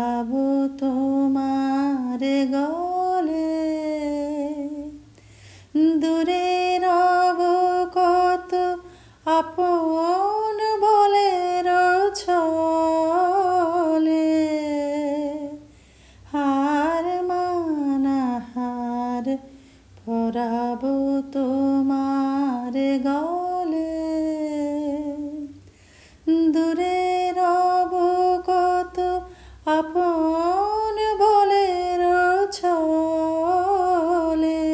পরাবো তোমার গলে। দূরে রব কত আপন বলের ছলে। হার মানাহার পরাবো তোমার গলে। দূরে রব কত আপন বলের ছলে।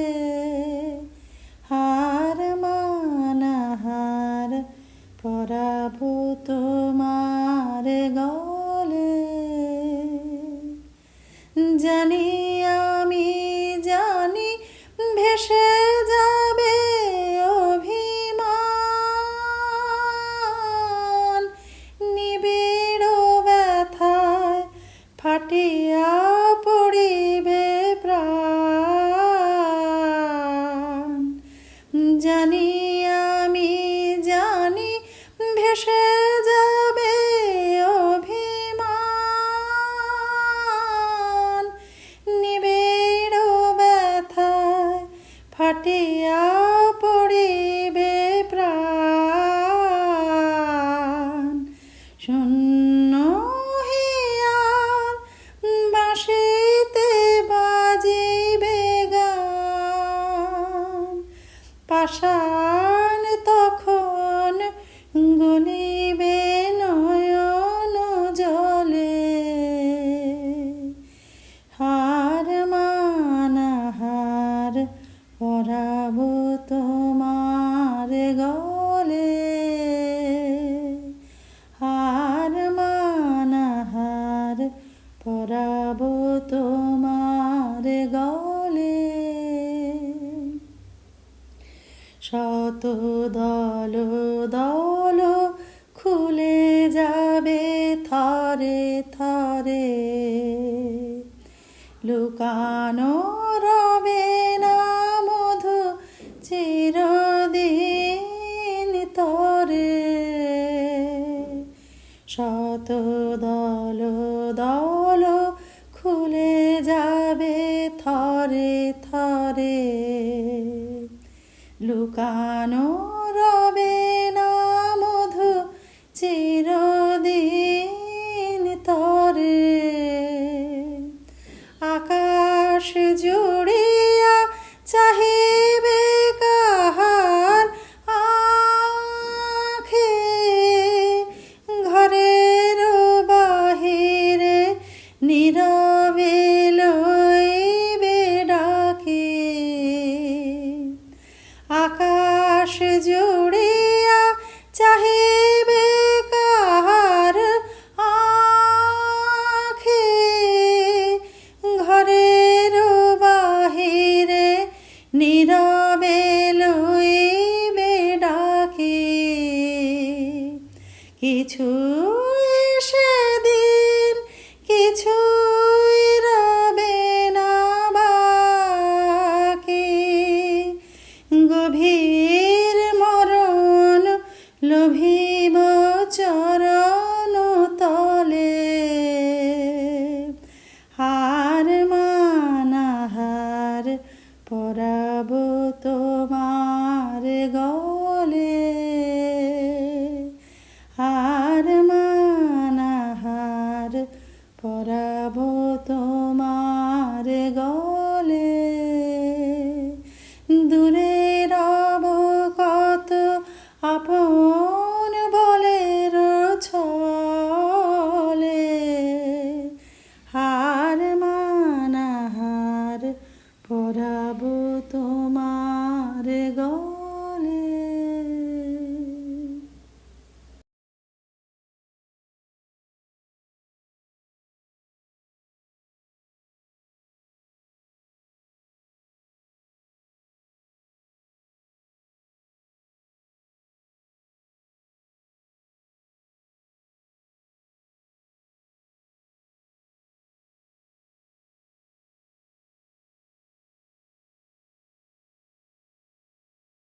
হার মানাহার পরাবো তোমার গলে। জানি আমি জানি ভেসে যাবে অভিমান। নিবিড় ব্যথায় ফাটিয়া পড়িবে প্রাণ। জানি আমি জানি ভেসে যাবে অভিমান। নিবিড় ব্যথায় ফাটিয়া পড়িবে প্রাণ। শূন্য হিয়ার বাঁশিতে বাজিবে গান। পাষাণ তখন গলিবে নয়ন জলে। হার মানাহার পরাবো তোমার গলে। হার মানাহার পরাবো তোমার গলে। শত দল দল খুলে যাবে থরে থরে। লুকানো রবে না মধু চিরদিন তরে। শত দল দল খুলে যাবে থরে থরে। লুকানো রবে না মধু চিরদিন তরে। আকাশ জুড়িয়া চাহিবে কাহার আঁখে। ঘরের বাহিরে নীরবে লইবে ডাকে। আকাশ জুড়িয়া চাহিবে কাহার আঁখে। ঘরের বাহিরে নীরবে লইবে ডাকে। কিছু সেদিন কিছুই রবে না বাকি। গভীর মরণ লোভিব চরণ তলে। হার মানাহার পরাবো তোমার গলে। হার মানাহার পরাবো তোমার গলে।